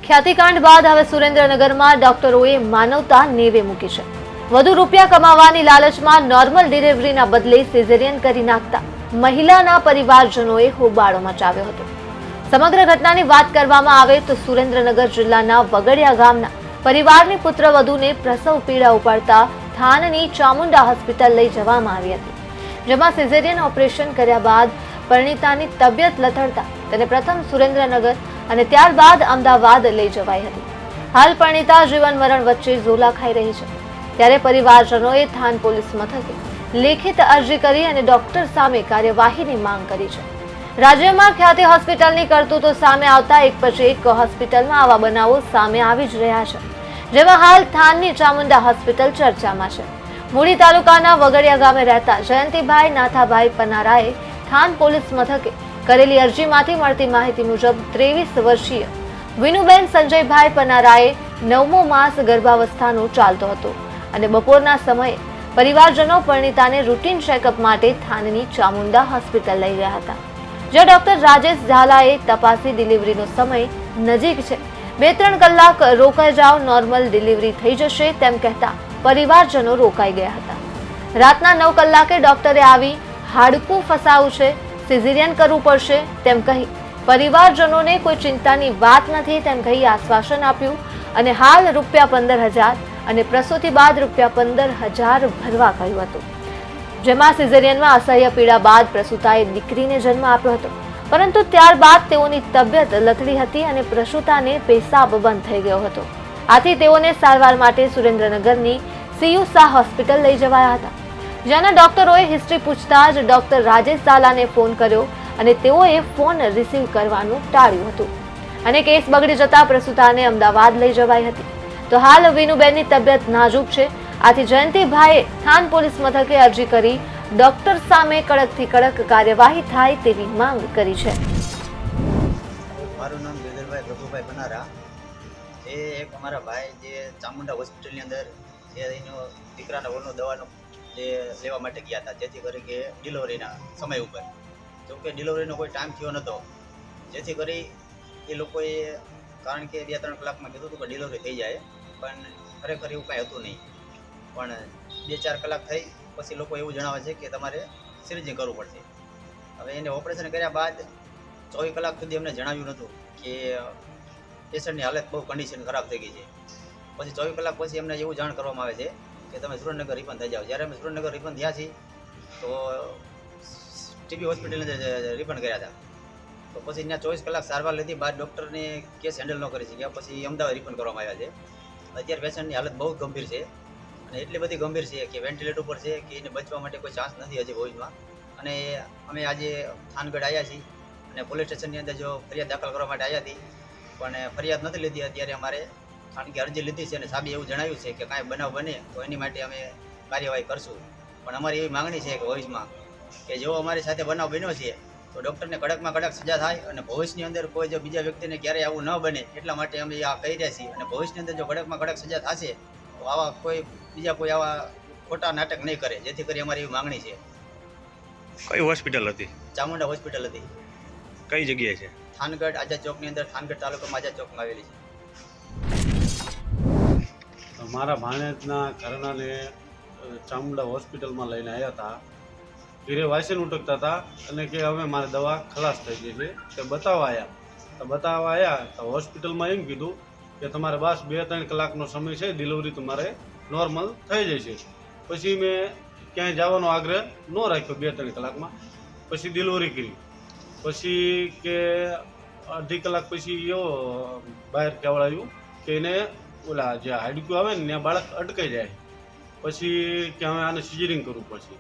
ખ્યાતિકાંડ બાદ હવે સુરેન્દ્રનગરમાં ડોક્ટરોએ માનવતા નેવે મૂકી છે। વધુ રૂપિયા કમાવાની લાલચમાં નોર્મલ ડિલિવરીના બદલે સિઝેરિયન કરી નાખતા મહિલાના પરિવારજનોએ હોબાળો મચાવ્યો હતો। સમગ્ર ઘટનાની વાત કરવામાં આવે તો સુરેન્દ્રનગર જિલ્લાના વગડિયા ગામના પરિવારની પુત્રવધૂને પ્રસવ પીડા ઉપાડતા થાનની ચામુંડા હોસ્પિટલ લઈ જવામાં આવી હતી, જેમાં સિઝેરિયન ઓપરેશન કર્યા બાદ પરિણીતાની તબિયત લથડતા તેને પ્રથમ સુરેન્દ્રનગર અને ત્યારબાદ અમદાવાદ લઈ જવાઈ હતી। હાલ પરિણીતા જીવન મરણ વચ્ચે ઝોલા ખાઈ રહી છે, ત્યારે પરિવારજનોએ થાન પોલીસ મથકે લેખિત અરજી કરી અને ડોક્ટર સામે કાર્યવાહીની માંગ કરી છે। રાજ્યમાં ખ્યાતિ હોસ્પિટલની કરતૂતો સામે આવતા એક પછી એક હોસ્પિટલમાં આવા બનાવો સામે આવી જ રહ્યા છે, જેમાં હાલ થાનની ચામુંડા હોસ્પિટલ ચર્ચામાં છે। મૂળી તાલુકાના વગડિયા ગામે રહેતા જયંતિભાઈ નાથાભાઈ પનારાએ થાન પોલીસ મથકે કરેલી અરજીમાંથી મળતી માહિતી મુજબ 23 વર્ષીય વિનુબેન સંજયભાઈ પનારાએ 9મો માસ ગર્ભાવસ્થાનો ચાલતો હતો અને બપોરના સમયે પરિવારજનો પરિણીતાને રૂટીન ચેકઅપ માટે થાનની ચામુંડા હોસ્પિટલ લઈ ગયા હતા, જે ડોક્ટર રાજેશ ઝાલાએ તપાસી ડિલિવરીનો સમય નજીક છે, 2-3 કલાક રોકાઈ જાઓ, નોર્મલ ડિલિવરી થઈ જશે તેમ કહેતા પરિવારજનો રોકાઈ ગયા હતા। રાતના 9 કલાકે ડોક્ટરે આવી હાડકું ફસાવું છે, સિઝેરિયન કરવું પડશે તેમ કહી પરિવારજનોને કોઈ ચિંતાની વાત નથી તેમ કહી આશ્વાસન આપ્યું અને હાલ ₹15,000 અને પ્રસૂતિ બાદ ₹15,000 ભરવા કહ્યું હતું, જેમાં સિઝેરિયનમાં અસહ્ય પીડા બાદ પ્રસૂતાએ દીકરીને જન્મ આપ્યો હતો, પરંતુ ત્યારબાદ તેઓની તબિયત લથડી હતી અને પ્રસૂતાને પેશાબ બંધ થઈ ગયો હતો। આથી તેઓને સારવાર માટે સુરેન્દ્રનગરની સીયુ શાહ હોસ્પિટલ લઈ જવાયા હતા, જ્યાંના ડોક્ટરોએ હિસ્ટ્રી પૂછતા જ ડોક્ટર રાજેશ ઝાલાને ફોન કર્યો અને તેઓએ ફોન રિસીવ કરવાનું ટાળ્યું હતું અને કેસ બગડી જતા પ્રસૂતાને અમદાવાદ લઈ જવાઈ હતી। તો હાલ વિનુબેનની તબિયત નાજુક છે, આથી જયંતિભાઈએ થાન પોલીસ મથકે અરજી કરી ડોક્ટર સામે કડકથી કડક કાર્યવાહી થાય તેવી માંગ કરી છે। મારું નામ ગેદરભાઈ પ્રભુભાઈ પનારા। એ એક અમારા ભાઈ જે ચામુંડા હોસ્પિટલની અંદર જે એનો દીકરાના વોલનો દવાનો જે લેવા માટે ગયા હતા, જેથી કરી કે ડિલિવરીના સમય ઉપર, જોકે ડિલિવરીનો કોઈ ટાઈમ થયો નહોતો, જેથી કરી એ લોકોએ કારણ કે 2-3 કલાકમાં કીધું હતું કે ડિલિવરી થઈ જાય, પણ ખરેખર એવું કાંઈ હતું નહીં। પણ 2-4 કલાક થઈ પછી લોકો એવું જણાવે છે કે તમારે સિરિંજિંગ કરવું પડશે। હવે એને ઓપરેશન કર્યા બાદ 24 કલાક સુધી એમને જણાવ્યું નહોતું કે પેશન્ટની હાલત બહુ કન્ડિશન ખરાબ થઈ ગઈ છે। પછી 24 કલાક પછી એમને એવું જાણ કરવામાં આવે છે કે તમે સુરેન્દ્રનગર રિફંડ થઈ જાઓ। જ્યારે અમે સુરેન્દ્રનગર રિફંડ થયા છીએ તો ટીબી હોસ્પિટલની અંદર રિફંડ કર્યા હતા, તો પછી ત્યાં 24 કલાક સારવાર લીધી બાદ ડૉક્ટરને કેસ હેન્ડલ ન કરી શક્યા, પછી અમદાવાદ રિફંડ કરવામાં આવ્યા છે। અત્યારે પેશન્ટની હાલત બહુ ગંભીર છે અને એટલી બધી ગંભીર છે કે વેન્ટિલેટર ઉપર છે કે એને બચવા માટે કોઈ ચાન્સ નથી હજી ભવિષ્યમાં। અને અમે આજે થાનગઢ આવ્યા છીએ અને પોલીસ સ્ટેશનની અંદર જો ફરિયાદ દાખલ કરવા માટે આવ્યા હતી, પણ ફરિયાદ નથી લીધી। અત્યારે અમારે ખાનગી અરજી લીધી છે અને સાહેબે એવું જણાવ્યું છે કે કાંઈ બનાવ બને તો એની માટે અમે કાર્યવાહી કરશું, પણ અમારી એવી માંગણી છે કે ભવિષ્યમાં કે જો અમારી સાથે બનાવ બન્યો છે તો ડૉક્ટરને કડકમાં કડક સજા થાય અને ભવિષ્યની અંદર કોઈ જો બીજા વ્યક્તિને ક્યારેય આવું ન બને એટલા માટે અમે આ કહી રહ્યા છીએ। અને ભવિષ્યની અંદર જો કડકમાં કડક સજા થશે તો આવા બીજા કોઈ આવા ખોટા નાટક નહીં કરે, જેથી કરી અમારી એવી માંગણી છે। કઈ હોસ્પિટલ હતી? ચામુંડા હોસ્પિટલ હતી। કઈ જગ્યાએ છે? થાનગઢ આઝાદ ચોકની અંદર, થાનગઢ તાલુકામાં આઝાદ ચોકમાં આવેલી છે। મારા ભાણેજના ઘરનાને ચામુંડા હોસ્પિટલમાં લઈને આવ્યા હતા, ઘરે વાસણ ઉટકતા હતા અને કે હવે મારી દવા ખલાસ થઈ ગઈ છે, તે બતાવવા આવ્યા તો હોસ્પિટલમાં એમ કીધું કે તમારે બસ 2-3 કલાકનો સમય છે, ડિલિવરી તમારે નોર્મલ થઈ જશે। પછી મેં ક્યાંય જવાનો આગ્રહ ન રાખ્યો 2-3 કલાકમાં, પછી ડિલિવરી કરી। પછી કે અડધી કલાક પછી એવો બહાર કહેવાયું કે એને ઓલા જે હાડકું આવે ને ત્યાં બાળક અટકાઈ જાય, પછી કે હવે આને સિઝરિંગ કરવું પડશે।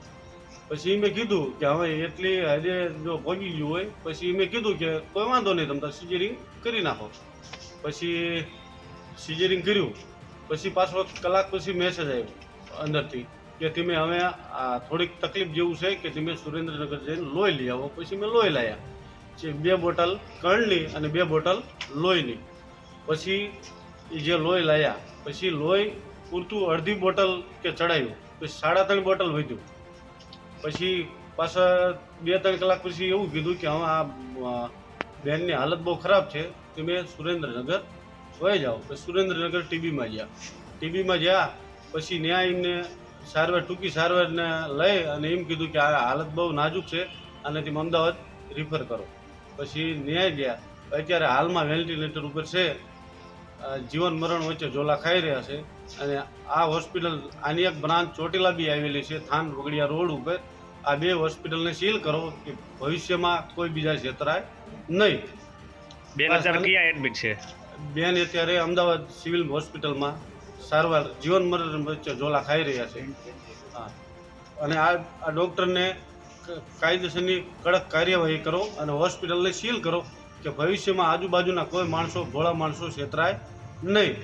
પછી મેં કીધું કે હવે એટલી હજે જો પહોંચી ગયું હોય, પછી મેં કીધું કે કોઈ વાંધો નહીં, તમે સિઝરિંગ કરી નાખો। પછી સિઝરિંગ કર્યું, પછી પાછો કલાક પછી મેસેજ આવ્યો અંદરથી કે તમે હવે આ થોડીક તકલીફ જેવું છે કે તમે સુરેન્દ્રનગર જઈને લોહી લઈ આવો। પછી મેં લોહી લાવ્યા, 2 બોટલ કણની અને 2 બોટલ લોહીની। પછી એ જે લોહી લાવ્યા પછી લોહી પૂરતું અડધી બોટલ કે ચડાવ્યું, પછી 3.5 બોટલ વધ્યું। પછી પાછા 2-3 કલાક પછી એવું કીધું કે હવે આ બેનની હાલત બહુ ખરાબ છે, તમે સુરેન્દ્રનગર વહી જાઓ. પછી સુરેન્દ્રનગર ટીબીમાં ગયા. ટીબીમાં ગયા પછી ન્યાય એમને સારવાર ટૂંકી સારવારને લઈ અને એમ કીધું કે આ હાલત બહુ નાજુક છે અને તમે અમદાવાદ રિફર કરો. પછી ન્યાય ગયા. અત્યારે હાલમાં વેન્ટિલેટર ઉપર છે. જીવન મરણ વચ્ચે ઝોલા ખાઈ રહ્યા છે. અને આ હોસ્પિટલ આની એક બ્રાન્ચ ચોટીલા બી આવેલી છે થાન વગડિયા રોડ ઉપર. આ બે હોસ્પિટલને સીલ કરો કે ભવિષ્યમાં કોઈ બીજા છેતરાય નહીં. બેન અત્યારે ક્યાં એડમિટ છે? બેન અત્યારે અમદાવાદ સિવિલ હોસ્પિટલમાં સારવાર જીવન મરણ વચ્ચે ઝોલા ખાઈ રહ્યા છે. હા, અને આ ડૉક્ટરને કાયદેસરની કડક કાર્યવાહી કરો અને હોસ્પિટલને સીલ કરો કે ભવિષ્યમાં આજુબાજુના કોઈ માણસો ભોળા માણસો છેતરાય નહીં.